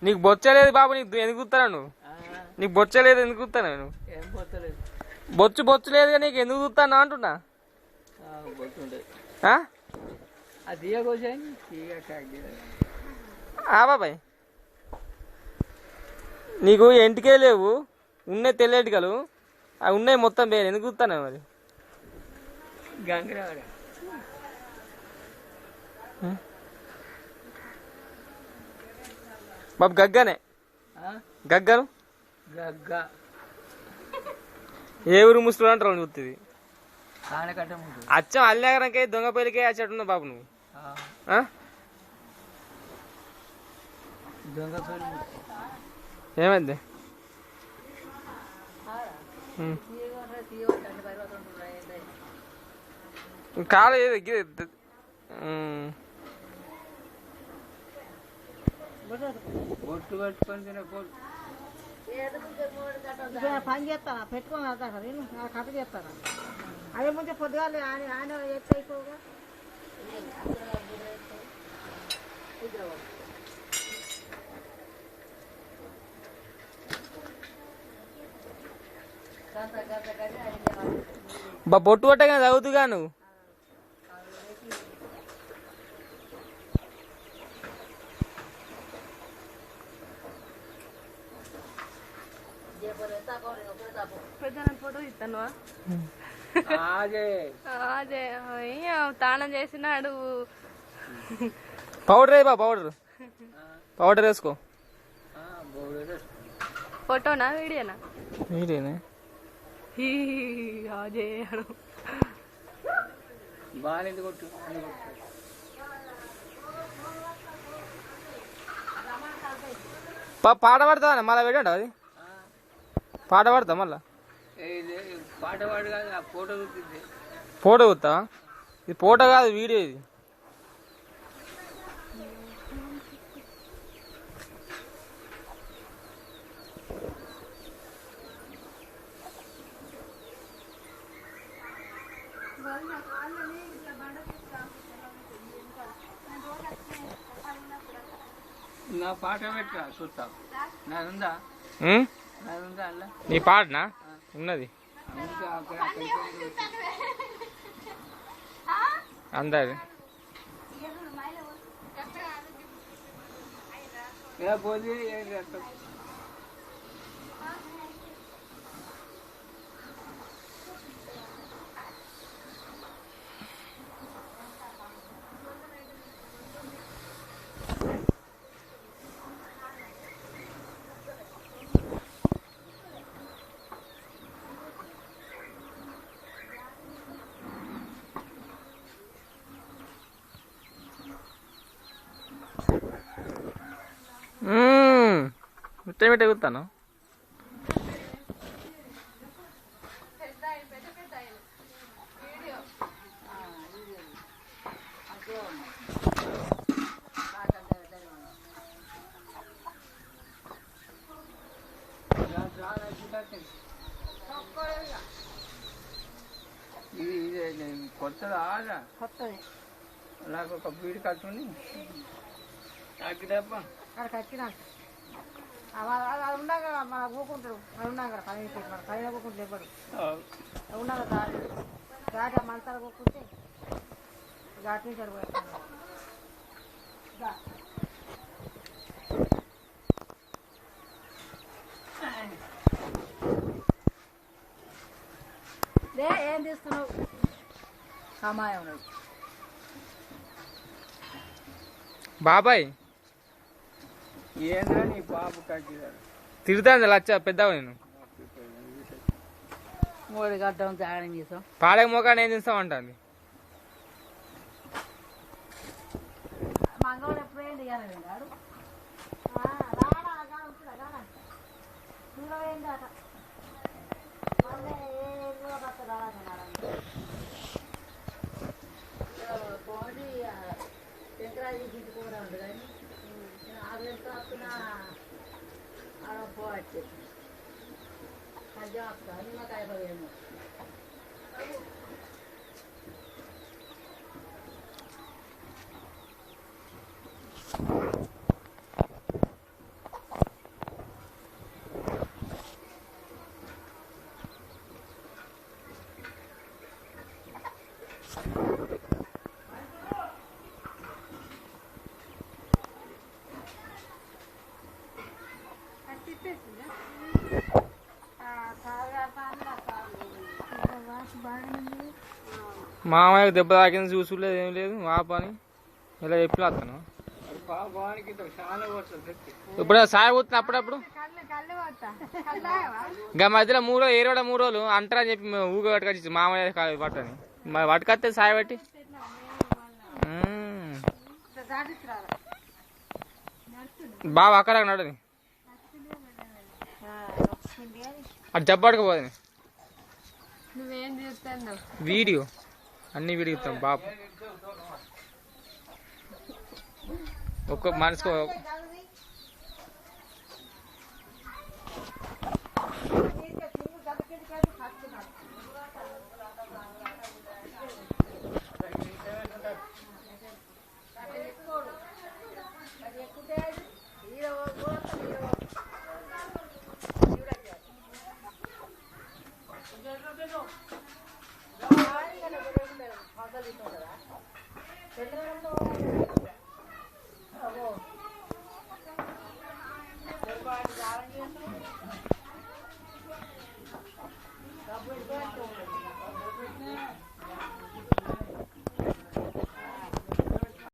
నీకు బొచ్చలేదు బాబు, నీకు ఎందుకు గుర్తాను నువ్వు? నీకు బొచ్చలేదు ఎందుకు గుర్తాను నువ్వు? బొచ్చు బొచ్చు లేదు నీకు ఎందుకు గుర్తాను అంటున్నా. బాబాయ్ నీకు ఎంటికే లేవు, ఉన్నాయి తెల్ల ఎంటికలు, అవి ఉన్నాయి మొత్తం పేరు ఎందుకు గుర్తాను మరి? బాబు గగ్గనే గగ్గలు ఏ ఊరు ముసలు అంటారు చూస్తుంది. అచ్చం అల్లినగరంకే దొంగ పేరుకే వచ్చేట్టున్నావు బాబు నువ్వు. ఏమైంది? కాదు పని చేస్తాను పెట్టుకుని కథ చేస్తాను. అదే ముందు పొద్దుగాలి ఆయన అయిపోగా బొట్టు కొట్టగా చదువుతుగా నువ్వు. ఫోటో ఇస్తాను. అదే తానం చేసినాడు. పౌడర్ బా పౌడర్ వేసుకో. ఫోటోనా వీడియోనా? వీడియోనే. అదే పాట పాడతావా మళ్ళా? పెట్టండి అది పాట పాడతా మళ్ళా. ఫోటో చూస్తావా? ఇది ఫోటో కాదు వీడియో ఇది. నా పాట పెట్టా చూస్తా. నాదుందా? నీ పాటనా? ఉన్నది అందరు పోతే మిట్ట మిట్ట కూతాను. ఇది కొత్తదా? కొత్తది. నాకు ఒక బీడి కట్టుని తగ్గిదప్ప అక్కడికి వచ్చినాక అది ఉండగా మన ఊకుంటాడు. అది ఉన్నాం కదా పని మన పైన ఊకుంటే ఇవ్వడు. ఉన్నాక ఘాటి మంచాలు ఊకుంటే ఘాటి నుంచి అడుగుతాను. ఏం తీస్తున్నావు? సమాయం ఉన్నది బాబాయ్. ఏందా నీ బాబు కట్టిదారు తిరుగుతాను లచ్చ పెద్దవా నేను. మూడు గడ్డం తాగడం చేసాం. పాడక మోకాన్ని ఏం చేస్తావు అంటుంది. మంగళవారం ఎప్పుడైంది ఇవ్వాడు దూరమైంది అట. పోనీ శంకరాజీ దిద్దుకోవడం ఉంది కానీ ఆగంతో వస్తున్న పోవచ్చు మధ్య వస్తా నిమ్మకాయ పదిహేను. మామయ్య దెబ్బ తాకింది చూసులేదు ఏం లేదు మా పని ఇలా చెప్పి వస్తాను పాపానికి చాలా పోతుంది ఇప్పుడు సాయ పోతున్నా అప్పుడప్పుడు ఇంకా మధ్యలో 3 రోజులు ఏరవడ 3 రోజులు అంటారా అని చెప్పి ఊగ పట్టుకొచ్చి మామయ్య పట్టని మరి పట్టుకొస్తే సాయ పట్టి బాబు అక్కడ నడని అటు జబ్బడుకోపోదని నువ్వేం చూస్తాను వీడియో అన్ని వీడియో ఇస్తాం బాబు ఒక్క మనసుకో